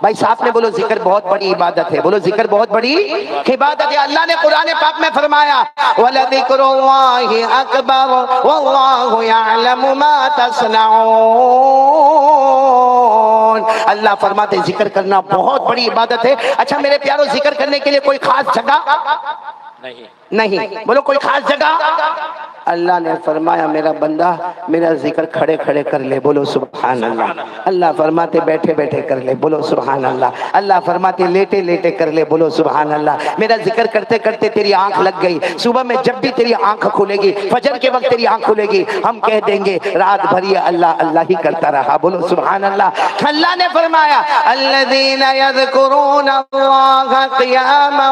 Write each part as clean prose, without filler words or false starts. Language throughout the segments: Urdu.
بھائی ساتھ میں بولو ذکر بہت بڑی عبادت ہے، بولو ذکر بہت بڑی عبادت ہے۔ اللہ نے قرآن پاک میں فرمایا وَلَذِكْرُ اللَّهِ أَكْبَرُ وَاللَّهُ يَعْلَمُ مَا تَصْنَعُونَ۔ اللہ فرماتے ذکر کرنا بہت بڑی عبادت ہے۔ اچھا میرے پیارو، ذکر کرنے کے لیے کوئی خاص جگہ نہیں، بولو کوئی خاص جگہ۔ اللہ نے فرمایا میرا بندہ میرا ذکر کھڑے کھڑے کر لے، بولو سبحان اللہ۔ اللہ فرماتے بیٹھے بیٹھے کر لے، بولو سبحان اللہ۔ اللہ فرماتے لیٹے لیٹے کر لے، بولو سبحان اللہ۔ میرا ذکر کرتے کرتے تیری آنکھ لگ گئی، صبح میں جب بھی تیری آنکھ کھلے گی، فجر کے وقت تیری آنکھ کھلے گی، ہم کہہ دیں گے رات بھر یہ اللہ اللہ ہی کرتا رہا، بولو سبحان اللہ۔ اللہ نے فرمایا الذین یذکرون اللہ قیاما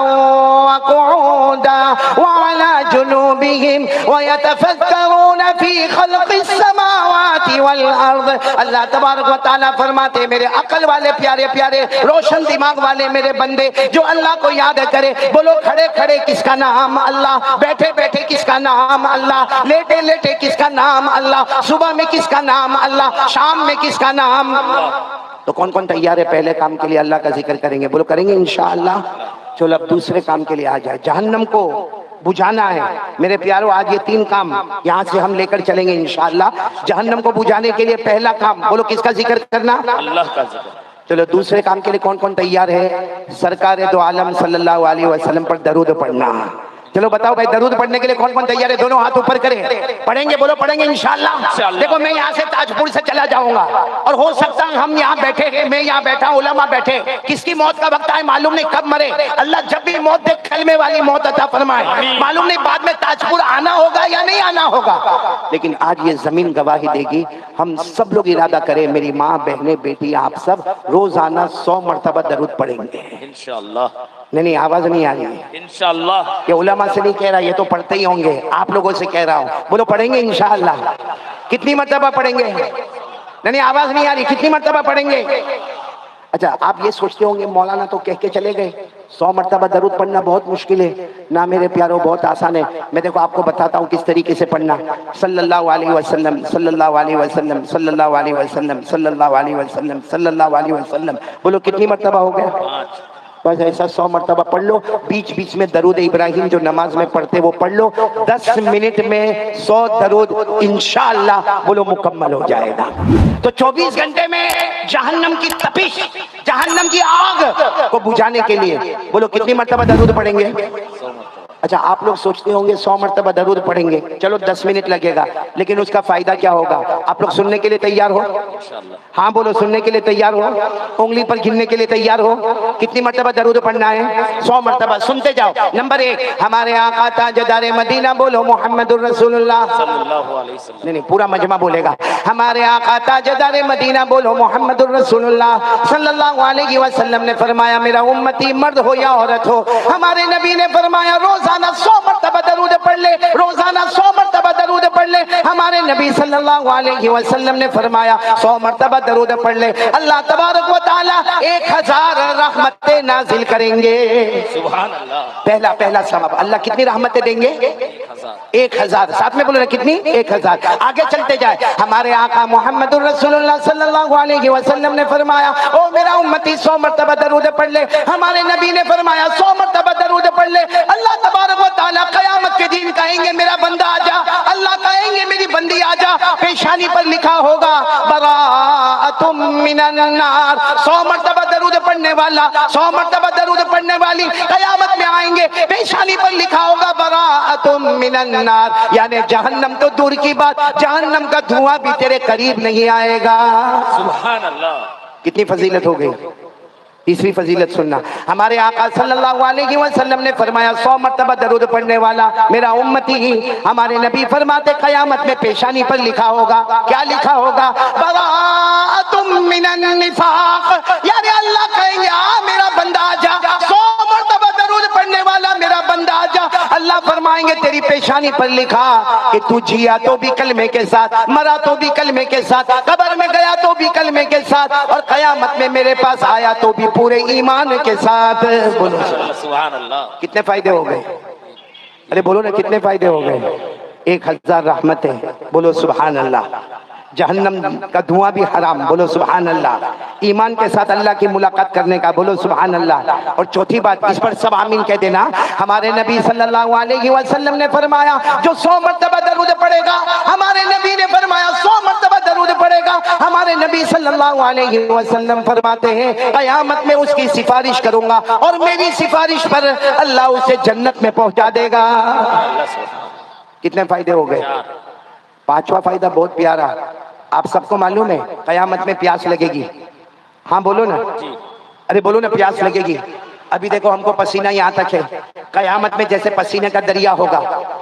وقعودا وعلی جنوبہم ویتفکرون فی خلق السماوات والارض۔ اللہ تبارک و تعالیٰ فرماتے میرے عقل والے پیارے پیارے روشن دماغ والے میرے بندے جو اللہ کو یاد کرے، بولو کھڑے کھڑے کس کا نام اللہ، بیٹھے بیٹھے کس کا نام اللہ، لیٹے لیٹے کس کا نام اللہ، صبح میں کس کا نام اللہ، شام میں کس کا نام۔ تو کون کون تیار ہے پہلے کام کے لیے اللہ کا ذکر کریں گے؟ بولو کریں گے انشاءاللہ۔ چلو اب دوسرے کام کے لیے آ جائے، جہنم کو بجھانا ہے میرے پیارو۔ آج یہ 3 کام یہاں سے ہم لے کر چلیں گے انشاءاللہ۔ جہنم کو بجھانے کے لیے پہلا کام، بولو کس کا ذکر کرنا؟ اللہ کا ذکر۔ چلو دوسرے کام کے لیے کون کون تیار ہے؟ سرکار دو عالم صلی اللہ علیہ وسلم پر درود پڑھنا۔ چلو بتاؤ بھائی درود پڑھنے کے لیے کون کون تیار ہے؟ دونوں ہاتھ اوپر کریں، پڑھیں گے، بولو پڑھیں گے انشاءاللہ۔ دیکھو میں یہاں سے تاج پور سے چلا جاؤں گا اور ہو سکتا ہے ہم یہاں بیٹھے ہیں، میں یہاں بیٹھا، علماء بیٹھے، کس کی موت کا وقت آئے معلوم نہیں، کب مرے۔ اللہ جب بھی موت دے کلمے والی موت عطا فرمائے، معلوم نہیں بعد میں تاج پور آنا ہوگا یا نہیں آنا ہوگا، لیکن آج یہ زمین گواہی دے گی۔ ہم سب لوگ ارادہ کریں، میری ماں بہنیں بیٹی آپ سب روزانہ 100 مرتبہ درود پڑھیں گے انشاءاللہ۔ نہیں آواز نہیں آ رہی ہے انشاءاللہ، یہ علماء سے نہیں کہہ رہا، یہ تو پڑھتے ہی ہوں گے، آپ لوگوں سے کہہ رہا ہوں، بولو پڑھیں گے انشاءاللہ۔ کتنی مرتبہ پڑھیں گے؟ نہیں آواز نہیں آ رہی، کتنی مرتبہ پڑھیں گے؟ اچھا آپ یہ سوچتے ہوں گے مولانا تو کہہ کے چلے گئے 100 مرتبہ درود پڑھنا بہت مشکل ہے۔ نہ میرے پیاروں بہت آسان ہے، میں دیکھو آپ کو بتاتا ہوں کس طریقے سے پڑھنا۔ صلی اللہ علیہ وسلم، صلی اللہ علیہ وسلم، صلی اللہ علیہ وسلم، صلی اللہ علیہ وسلم، صلی اللہ علیہ وسلم، بولو کتنی مرتبہ ہو گیا؟ بس ایسا 100 مرتبہ پڑھ لو۔ بیچ بیچ میں درود ابراہیم جو نماز میں پڑھتے وہ پڑھ لو، 10 منٹ میں 100 درود انشاءاللہ بولو مکمل ہو جائے گا۔ تو 24 گھنٹے میں جہنم کی تپش، جہنم کی آگ کو بجھانے کے لیے بولو کتنی مرتبہ درود پڑھیں گے؟ اچھا آپ لوگ سوچتے ہوں گے 100 مرتبہ درود پڑھیں گے، چلو 10 منٹ لگے گا، لیکن اس کا فائدہ کیا ہوگا؟ آپ لوگ سننے کے لیے تیار ہو؟ ہاں بولو سننے کے لیے تیار ہو؟ انگلی پر گننے کے لیے تیار ہو؟ کتنی مرتبہ درود پڑھنا ہے؟ 100 مرتبہ۔ سنتے جاؤ۔ نمبر 1 ہمارے آقا تاجدار مدینہ بولو محمد الرسول اللہ صلی اللہ علیہ وسلم۔ نہیں پورا مجمع بولے گا، ہمارے آقا تاجدار مدینہ بولو محمد الرسول اللہ صلی اللہ علیہ وسلم نے فرمایا میرا امتی مرد ہو یا عورت ہو، ہمارے نبی نے فرمایا روزانہ 100 مرتبہ درود پڑھ لے، روزانہ 100 مرتبہ درود پڑھ لے۔ ہمارے نبی صلی اللہ علیہ وسلم نے فرمایا 100 مرتبہ درود پڑھ لے، اللہ تبارک و تعالی 1000 رحمتیں نازل کریں گے۔ سبحان اللہ۔ پہلا ثواب اللہ کتنی رحمتیں دیں گے؟ 1000۔ ساتھ میں بولو نا کتنی؟ 1000۔ آگے چلتے جائے، ہمارے آقا محمد الرسول اللہ صلی اللہ علیہ وسلم نے فرمایا او میرا امتی 100 مرتبہ درود پڑھ لے۔ ہمارے نبی نے فرمایا 100 مرتبہ درود پڑھ لے، اللہ تبارک و تعالیٰ قیامت کے دن کہیں گے میرا بندہ آجا، اللہ کہیں گے میری بندی آجا، پیشانی پر لکھا ہوگا براءۃ من النار۔ 100 مرتبہ درود پڑھنے والا، 100 مرتبہ درود پڑھنے والی قیامت میں آئیں گے، پیشانی پر لکھا ہوگا براءۃ من النار، یعنی جہنم تو دور کی بات، جہنم کا دھواں بھی تیرے قریب نہیں آئے گا۔ سبحان اللہ۔ کتنی فضیلت ہو گئی؟ تیسری فضیلت سننا، ہمارے آقا صلی اللہ علیہ وسلم نے فرمایا 100 مرتبہ درود پڑھنے والا میرا امتی ہی، ہمارے نبی فرماتے قیامت میں پیشانی پر لکھا ہوگا، کیا لکھا ہوگا؟ براءۃ من النفاق، یعنی اللہ کہیں گے آ میرا بندہ آجا، 100 مرتبہ درود پڑھنے والا میرا بندہ آجا، اللہ فرمائیں گے تیری پیشانی پر لکھا کہ تو جیا تو بھی کلمے کے ساتھ، مرا تو بھی کلمے کے ساتھ، قبر میں گیا تو بھی کلمے کے ساتھ، اور قیامت میں میرے پاس آیا تو بھی پورے ایمان کے ساتھ۔ بولو سبحان اللہ۔ کتنے فائدے ہو گئے؟ ارے بولو نا کتنے فائدے ہو گئے؟ 1000 رحمتیں، بولو سبحان اللہ۔ جہنم کا دھواں بھی حرام، بولو سبحان اللہ، ایمان کے ساتھ اللہ کی ملاقات کرنے کا، بولو سبحان اللہ۔ اور چوتھی بات، اس پر سب آمین کہہ دینا، ہمارے نبی صلی اللہ علیہ وسلم نے فرمایا جو 100 مرتبہ درود پڑھے گا، ہمارے نبی نے فرمایا 100 مرتبہ درود پڑھے گا، ہمارے نبی صلی اللہ علیہ وسلم فرماتے ہیں قیامت میں اس کی سفارش کروں گا اور میری سفارش پر اللہ اسے جنت میں پہنچا دے گا۔ کتنے فائدے ہو گئے؟ پانچواں فائدہ بہت پیارا، آپ سب کو معلوم ہے قیامت میں پیاس لگے گی، ہاں بولو نا، ارے بولو نا، پیاس لگے گی۔ ابھی دیکھو ہم کو پسینہ یہاں تک ہے، قیامت میں جیسے پسینے کا دریا ہوگا،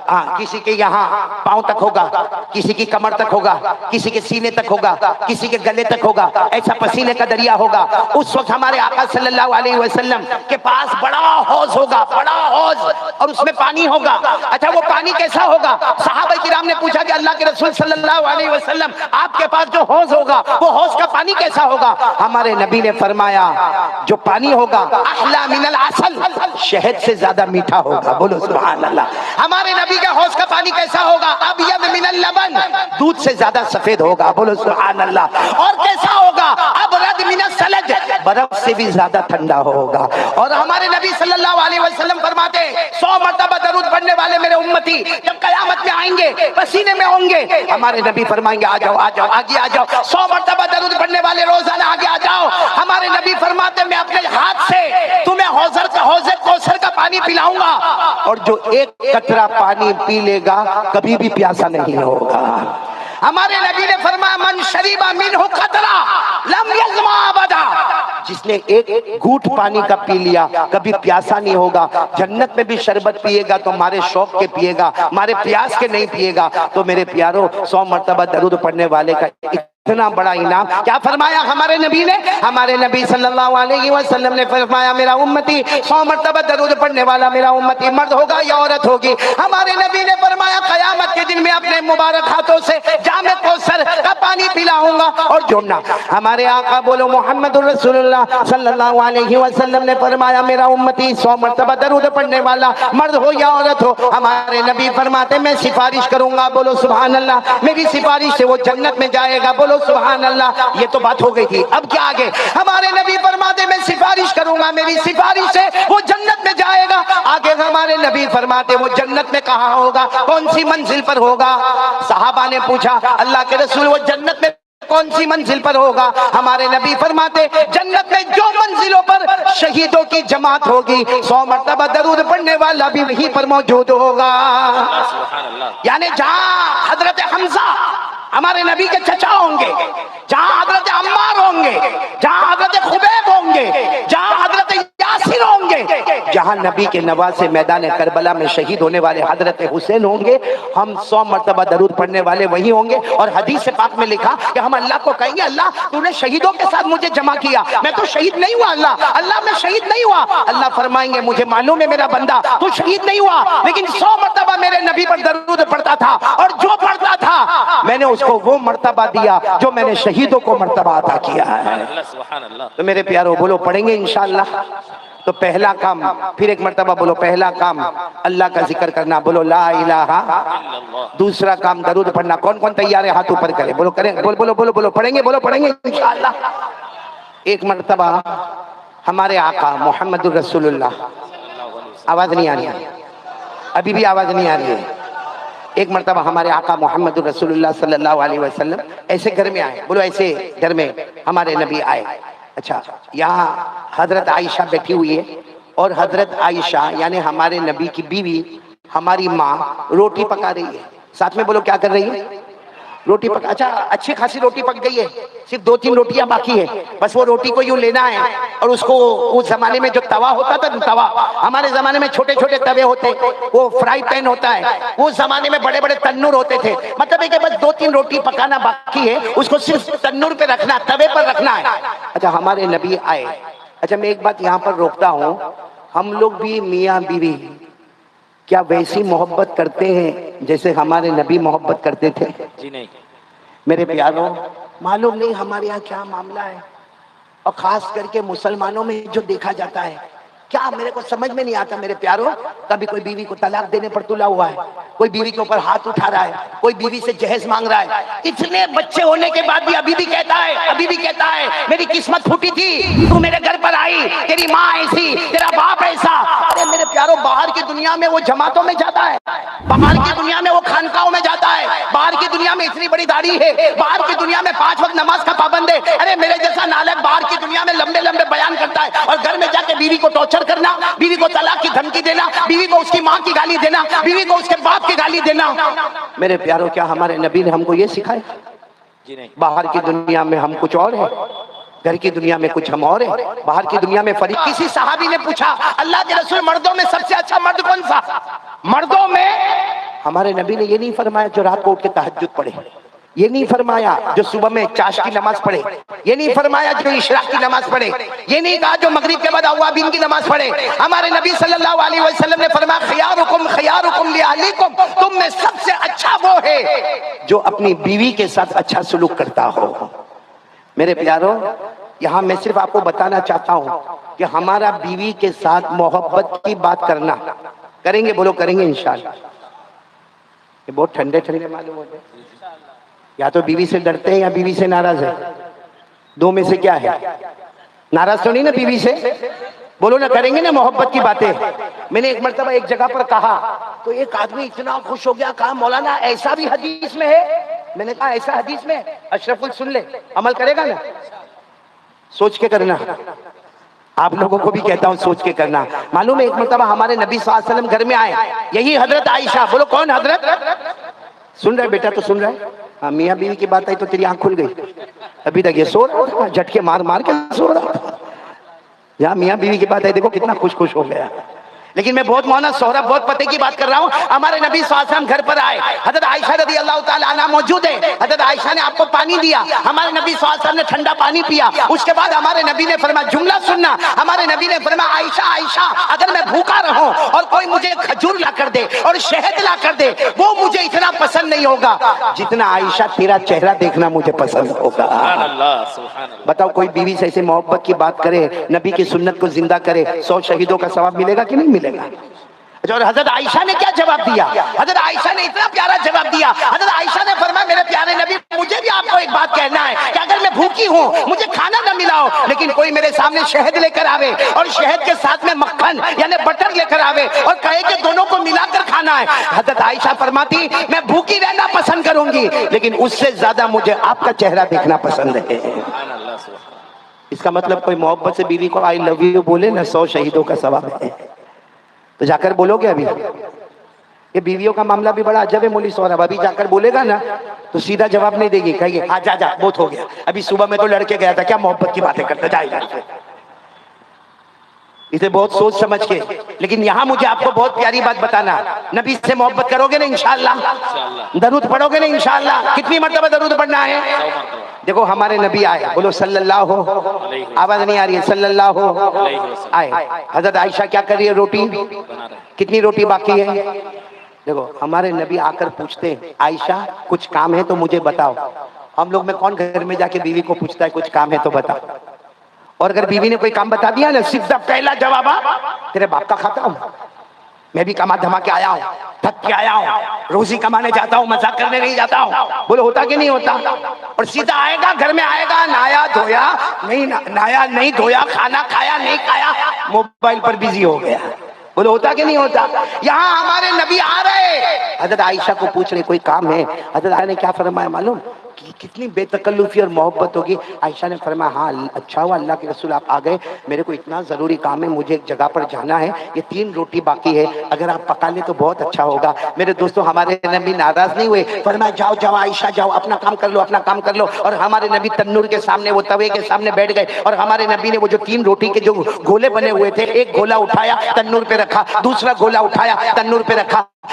ہاں کسی کے یہاں پاؤں تک ہوگا، کسی کی کمر تک ہوگا، کسی کے سینے تک ہوگا، کسی کے گلے تک ہوگا، ایسا پسینے کا دریا ہوگا۔ اس وقت ہمارے آقا صلی اللہ علیہ وسلم کے پاس بڑا حوض ہوگا، بڑا حوض، اور اس میں پانی ہوگا۔ اچھا وہ پانی کیسا ہوگا؟ صحابہ کرام نے پوچھا کہ اللہ کے رسول صلی اللہ علیہ وسلم آپ کے پاس جو حوض ہوگا وہ حوض کا پانی کیسا ہوگا؟ ہمارے نبی نے فرمایا جو پانی ہوگا احلی من العسل، شہد سے زیادہ میٹھا ہوگا، بولو سبحان اللہ۔ ہمارے نبی کا حوض کا پانی کیسا ہوگا؟ ابیض من اللبن، دودھ سے زیادہ سفید ہوگا، بولو سبحان اللہ۔ اور کیسا ہوگا؟ ابرد من الثلج، برف سے بھی زیادہ ٹھنڈا ہوگا۔ اور ہمارے نبی صلی اللہ علیہ وسلم فرماتے ہیں 100 مرتبہ درود پڑھنے والے میرے امتی جب قیامت میں آئیں گے پسینے میں ہوں گے، ہمارے نبی فرمائیں گے آ جاؤ آ جاؤ آگے آ جاؤ، 100 مرتبہ درود پڑھنے والے روزانہ آگے آ جاؤ۔ ہمارے نبی فرماتے ہیں میں اپنے ہاتھ سے تمہیں حوض کوثر کا پانی پلاؤں گا، اور جو ایک قطرہ پانی پی لے گا کبھی بھی پیاسا نہیں ہوگا۔ ہمارے نبی نے فرمایا من شریب منہ قطرہ لم یظمأ ابدا، جس نے ایک گھوٹ پانی کا پی لیا کبھی پیاسا نہیں ہوگا۔ جنت میں بھی شربت پیے گا تو ہمارے شوق کے پیے گا، ہمارے پیاس کے نہیں پیے گا۔ تو میرے پیارو 100 مرتبہ درود پڑھنے والے کا اتنا بڑا انعام کیا فرمایا ہمارے نبی نے؟ ہمارے نبی صلی اللہ علیہ وسلم نے فرمایا میرا امتی 100 مرتبہ درود پڑھنے والا میرا امتی مرد ہوگا یا عورت ہوگی، ہمارے نبی نے فرمایا قیامت کے دن میں اپنے مبارک ہاتھوں سے جام کوثر کا پانی پلاؤں گا اور جوڑنا۔ ہمارے آقا بولو محمد رسول اللہ صلی اللہ علیہ وسلم نے فرمایا میرا امتی 100 مرتبہ درود پڑھنے والا مرد ہو یا عورت ہو، ہمارے نبی فرماتے میں سفارش کروں گا، بولو سبحان اللہ، میری سفارش سے وہ جنت میں جائے گا، بولو سبحان اللہ۔ یہ تو بات ہو گئی تھی، اب کیا آگے؟ ہمارے نبی فرماتے میں سفارش کروں گا، میری سفارش سے وہ جنت میں جائے گا۔ آگے ہمارے نبی فرماتے وہ جنت میں کہاں ہوگا، کون سی منزل پر ہوگا؟ صحابہ نے پوچھا اللہ کے رسول وہ جنت میں کون سی منزل پر ہوگا؟ ہمارے نبی فرماتے جنت میں جو منزلوں پر شہیدوں کی جماعت ہوگی 100 مرتبہ درود پڑھنے والا بھی وہیں پر موجود ہوگا۔ یعنی جہاں حضرت حمزہ ہمارے نبی کے چچا ہوں گے، جہاں حضرت عمار ہوں گے، جہاں حضرت خبیب ہوں گے، جہاں حضرت یاسر ہوں گے، جہاں نبی کے نواسے میدان کربلا میں شہید ہونے والے حضرت حسین ہوں گے، ہم 100 مرتبہ درود پڑھنے والے وہی ہوں گے۔ اور حدیث پاک میں لکھا کہ ہم اللہ کو کہیں گے اللہ تو نے شہیدوں کے ساتھ مجھے جمع کیا، میں تو شہید نہیں ہوا، اللہ میں شہید نہیں ہوا۔ اللہ فرمائیں گے مجھے معلوم ہے میرا بندہ تو شہید نہیں ہوا، لیکن 100 مرتبہ میرے نبی پر درود پڑھتا تھا، اور جو پڑھتا تھا میں نے اس کو وہ مرتبہ دیا جو میں نے شہیدوں کو مرتبہ عطا کیا ہے۔ تو میرے پیارو بولو پڑھیں گے انشاءاللہ۔ تو پہلا کام، پھر ایک مرتبہ بولو، پہلا کام اللہ کا ذکر کرنا، بولو لا الہ۔ دوسرا کام درود پڑھنا۔ کون کون تیار ہے ہاتھ اوپر کرے، بولو کریں، بولو بولو بولو پڑھیں گے، بولو پڑھیں گے انشاءاللہ۔ ایک مرتبہ ہمارے آقا محمد الرسول اللہ، آواز نہیں آ رہی ہے ابھی بھی آواز نہیں آ رہی ہے، ایک مرتبہ ہمارے آقا محمد الرسول اللہ صلی اللہ علیہ وسلم ایسے گھر میں آئے، بولو ایسے گھر میں ہمارے نبی آئے۔ اچھا یہاں حضرت عائشہ بیٹھی ہوئی ہے، اور حضرت عائشہ یعنی ہمارے نبی کی بیوی ہماری ماں روٹی پکا رہی ہے، ساتھ میں بولو کیا کر رہی ہے؟ روٹی پکا۔ اچھا اچھی خاصی روٹی پک گئی ہے، صرف 2-3 روٹیاں باقی ہے، بس وہ روٹی کو یوں لینا ہے، اور اس کو اس زمانے میں جو توا ہوتا تھا، توا ہمارے زمانے میں چھوٹے چھوٹے توے ہوتے، وہ فرائی پین ہوتا ہے، اس زمانے میں بڑے بڑے تنور ہوتے تھے، مطلب ہے کہ بس 2-3 روٹی پکانا باقی ہے، اس کو صرف تنور پہ رکھنا، توے پر رکھنا ہے۔ اچھا ہمارے نبی آئے۔ اچھا میں ایک بات یہاں پر روکتا ہوں، ہم لوگ بھی میاں بیوی کیا ویسی محبت کرتے ہیں جیسے ہمارے نبی محبت کرتے تھے؟ جی نہیں۔ میرے پیاروں معلوم نہیں ہمارے یہاں کیا معاملہ ہے، اور خاص کر کے مسلمانوں میں جو دیکھا جاتا ہے کیا میرے کو سمجھ میں نہیں آتا میرے پیاروں. کبھی کوئی بیوی کو طلاق دینے پر تلا ہوا ہے, کوئی بیوی کے اوپر ہاتھ اٹھا رہا ہے, کوئی بیوی سے جہیز مانگ رہا ہے. اتنے بچے ہونے کے بعد بھی ابھی بھی کہتا ہے میری قسمت پھوٹی تھی, تو میرے گھر پر آئی, تیری ماں ایسی, تیرا باپ ایسا. ارے میرے پیاروں, باہر کی دنیا میں وہ جماعتوں میں جاتا ہے, باہر کی دنیا میں وہ خانقاہوں میں جاتا ہے, باہر کی دنیا میں اتنی بڑی داڑھی ہے, باہر کی دنیا میں 5 وقت نماز کا پابند ہے. ارے میرے جیسا نالک باہر کی دنیا میں لمبے لمبے بیان کرتا ہے, اور گھر میں جا کے بیوی کو ٹارچر کرنا, بیوی کو طلاق کی دھمکی دینا, بیوی کو اس کی ماں کی گالی دینا, بیوی کو اس کے باپ کی گالی دینا. میرے پیاروں, کیا ہمارے نبی نے ہم کو یہ سکھایا؟ جی نہیں. باہر کی دنیا میں ہم کچھ اور ہیں, گھر کی دنیا میں کچھ ہم اور ہیں. باہر کی دنیا میں فریق. کسی صحابی نے پوچھا, اللہ کے رسول مردوں میں سب سے اچھا مرد کون سا؟ مردوں میں ہمارے نبی نے یہ نہیں فرمایا جو رات کو اٹھ کے تہجد پڑھے, یہ نہیں فرمایا جو صبح میں چاش کی نماز پڑھے, یہ نہیں فرمایا جو اشراق کی نماز پڑھے, یہ نہیں کہا جو مغرب کے بعد اوابین کی نماز پڑھے. ہمارے نبی صلی اللہ علیہ وسلم نے فرمایا خیارکم لأہلیکم, تم میں سب سے اچھا وہ ہے جو اپنی بیوی کے ساتھ اچھا سلوک کرتا ہو. میرے پیاروں, یہاں میں صرف آپ کو بتانا چاہتا ہوں کہ ہمارا بیوی کے ساتھ محبت کی بات کرنا کریں گے, بولو کریں گے انشاءاللہ. یہ بہت ٹھنڈے ٹھنڈے معلوم ہوتے ہیں. یا تو بیوی سے ڈرتے ہیں یا بیوی سے ناراض ہے, دو میں سے کیا ہے؟ ناراض تو نہیں نا بیوی سے؟ بولو نا, کریں گے نا محبت کی باتیں. میں نے ایک مرتبہ ایک جگہ پر کہا تو ایک آدمی اتنا خوش ہو گیا, کہا مولانا ایسا بھی حدیث میں ہے؟ میں نے کہا ایسا حدیث میں, اشرف سن لے, عمل کرے گا نا, سوچ کے کرنا. آپ لوگوں کو بھی کہتا ہوں سوچ کے کرنا. معلوم ہے ایک مرتبہ ہمارے نبی صلی اللہ علیہ وسلم گھر میں آئے, یہی حضرت عائشہ, بولو کون حضرت؟ سن رہے بیٹا, تو سن رہے. ہاں, میاں بیوی کی بات آئی تو تیری آنکھ کھل گئی. ابھی تک یہ سو رہا تھا, جھٹکے مار مار کے سو رہا تھا. یہاں میاں بیوی کی بات آئی, دیکھو کتنا خوش ہو گیا. لیکن میں بہت محنت سہرا بہت پتے کی بات کر رہا ہوں. ہمارے نبی صلی اللہ علیہ وسلم گھر پر آئے, حضرت عائشہ رضی اللہ تعالی عنہا موجود ہے. حضرت عائشہ نے آپ کو پانی دیا, ہمارے نبی صلی اللہ علیہ وسلم نے ٹھنڈا پانی پیا. اس کے بعد ہمارے نبی نے فرمایا, جملہ سننا, ہمارے نبی نے فرمایا عائشہ عائشہ اگر میں بھوکا رہوں اور کوئی مجھے کھجور لا کر دے اور شہد لا کر دے, وہ مجھے اتنا پسند نہیں ہوگا جتنا عائشہ تیرا چہرہ دیکھنا مجھے پسند ہوگا. بتاؤ, کوئی بیوی سے ایسے محبت کی بات کرے, نبی کی سنت کو زندہ کرے, 100 شہیدوں کا ثواب ملے گا کہ نہیں ملے گا؟ اور حضرت عائشہ نے کیا جواب دیا؟ حضرت عائشہ نے اتنا پیارا جواب دیا. حضرت عائشہ نے فرمایا, میرے پیارے نبی, مجھے بھی آپ کو ایک بات کہنا ہے کہ اگر میں بھوکی ہوں, مجھے کھانا نہ ملا ہو, لیکن کوئی میرے سامنے شہد لے کر آوے اور شہد کے ساتھ میں مکھن یعنی بٹر لے کر آوے اور کہے کہ دونوں کو ملا کر کھانا ہے, حضرت عائشہ فرماتی, میں بھوکی رہنا پسند کروں گی, لیکن اس سے زیادہ مجھے آپ کا چہرہ دیکھنا پسند ہے. اس کا مطلب کوئی محبت سے بیوی کو آئی لو یو بولے نا, 100 شہیدوں کا ثواب ہے. تو جا کر بولو گے. ابھی یہ بیویوں کا معاملہ بھی بڑا عجب ہے مولی سورب. ابھی جا کر بولے گا نا تو سیدھا جواب نہیں دے گی, کہے گی ہاں جا جا بہت ہو گیا, ابھی صبح میں تو لڑکے گیا تھا, کیا محبت کی باتیں کرتا, جائے گا. اسے بہت سوچ سمجھ کے. لیکن یہاں مجھے آپ کو بہت پیاری بات بتانا, نبی سے محبت کرو گے نا انشاءاللہ, درود پڑھو گے نا انشاءاللہ. کتنی مرتبہ درود پڑھنا ہے؟ دیکھو ہمارے نبی آئے, بولو صلی اللہ, آواز نہیں آ رہی ہے, صلی اللہ آئے. حضرت عائشہ کیا کر رہی ہے؟ روٹی. کتنی روٹی باقی ہے؟ دیکھو ہمارے نبی آ کر پوچھتے ہیں, عائشہ کچھ کام ہے تو مجھے بتاؤ. ہم لوگ میں کون گھر میں جا کے بیوی کو پوچھتا ہے کچھ کام ہے تو بتا؟ اور اگر بیوی نے کوئی کام بتا دیا نا, سیدھا پہلا جواب, تیرے باپ کا کھاتا ہوں, میں بھی کما دھما کے آیا ہوں, تھک کے آیا ہوں, روزی کمانے جاتا ہوں, مزاق کرنے نہیں جاتا ہوں. بولو ہوتا کہ نہیں ہوتا؟ اور سیدھا آئے گا, گھر میں آئے گا, نایا دھویا نہیں, نایا نہیں دھویا, کھانا کھایا نہیں کھایا, موبائل پر بزی ہو گیا. بولو ہوتا کہ نہیں ہوتا؟ یہاں ہمارے نبی آ رہے, حضرت عائشہ کو پوچھ رہے کوئی کام ہے. حضرت عائشہ نے کیا فرمایا معلوم؟ کتنی بے تکلفی اور محبت ہوگی. عائشہ نے فرمایا, ہاں اچھا ہوا اللہ کے رسول آپ آ گئے, میرے کو اتنا ضروری کام ہے, مجھے ایک جگہ پر جانا ہے, یہ 3 روٹی باقی ہے, اگر آپ پکا لیں تو بہت اچھا ہوگا. میرے دوستوں, ہمارے نبی ناراض نہیں ہوئے, فرمایا جاؤ جاؤ عائشہ جاؤ, اپنا کام کر لو, اپنا کام کر لو. اور ہمارے نبی تنور کے سامنے, وہ توے کے سامنے بیٹھ گئے, اور ہمارے نبی نے وہ جو 3 روٹی کے جو گولے بنے ہوئے تھے, ایک گولا اٹھایا تنور پہ رکھا, دوسرا گولا اٹھایا تنور پہ رکھا,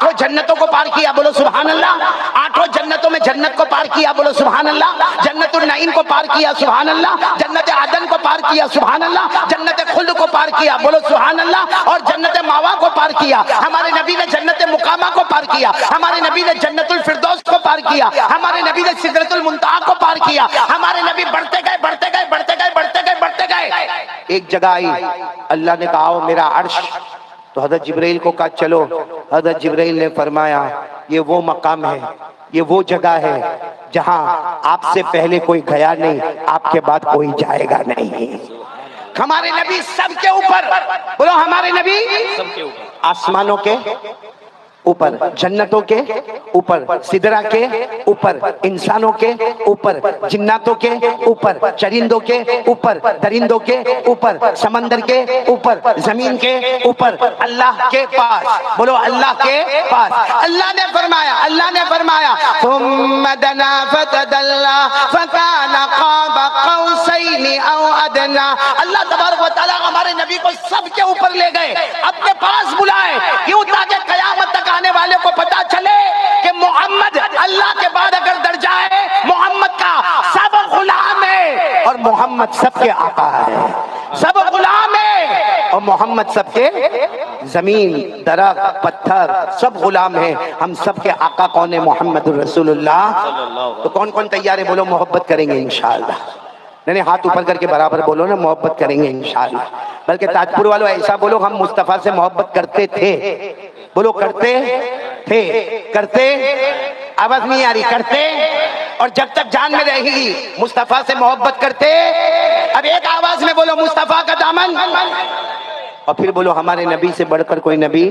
آٹھوں جنتوں کو پار کیا، بولو سبحان اللہ، آٹھوں جنتوں میں جنت کو پار کیا، بولو سبحان اللہ، جنت النعیم کو پار کیا، سبحان اللہ، جنت عدن کو پار کیا، سبحان اللہ، جنت خلد کو پار کیا، بولو سبحان اللہ، اور جنت ماوا کو پار کیا۔ ہمارے نبی نے جنت مقامہ کو پار کیا، ہمارے نبی نے جنت الفردوس کو پار کیا، ہمارے نبی نے سدرۃ المنتہا کو پار کیا، ہمارے نبی بڑھتے گئے بڑھتے گئے بڑھتے گئے بڑھتے گئے بڑھتے گئے، ایک جگہ آئی، اللہ نے کہا آؤ میرا عرش، تو حضرت جبرائیل کو کہا چلو، حضرت جبرائیل نے فرمایا یہ وہ مقام ہے، یہ وہ جگہ ہے جہاں آپ سے پہلے کوئی گیا نہیں، آپ کے بعد کوئی جائے گا نہیں۔ ہمارے نبی سب کے اوپر، بولو ہمارے نبی سب کے اوپر، آسمانوں کے اوپر، جنتوں کے اوپر، سدرہ کے اوپر، انسانوں کے اوپر، جناتوں کے اوپر، چرندوں کے اوپر، درندوں کے اوپر، سمندر کے اوپر، زمین کے اوپر، اللہ کے پاس، بولو اللہ کے پاس۔ اللہ نے فرمایا ثم دنا فتدلى فكان قاب قوسين او ادنى۔ اللہ تبارک و تعالیٰ ہمارے نبی کو سب کے اوپر لے گئے، اپنے پاس بلائے، کیوں؟ تاکہ قیامت تک آنے والے کو پتا چلے کہ محمد اللہ کے بعد اگر درجہ ہے محمد کا، سب غلام ہے اور محمد سب کے آقا ہے، سب غلام ہے اور محمد سب کے، زمین درخت پتھر سب غلام ہیں، ہم سب کے آقا کون ہے؟ محمد الرسول اللہ۔ تو کون کون تیار ہے؟ بولو محبت کریں گے انشاءاللہ، نہیں ہاتھ اوپر کر کے برابر بولو نا، محبت کریں گے انشاءاللہ، بلکہ تاجپور والوں ایسا بولو ہم مصطفیٰ سے محبت کرتے تھے، بولو کرتے تھے، کرتے، آواز نہیں آ رہی، کرتے، اور جب تک جان میں رہے گی مصطفیٰ سے محبت کرتے۔ اب ایک آواز میں بولو مصطفیٰ کا دامن، اور پھر بولو ہمارے نبی سے بڑھ کر کوئی نبی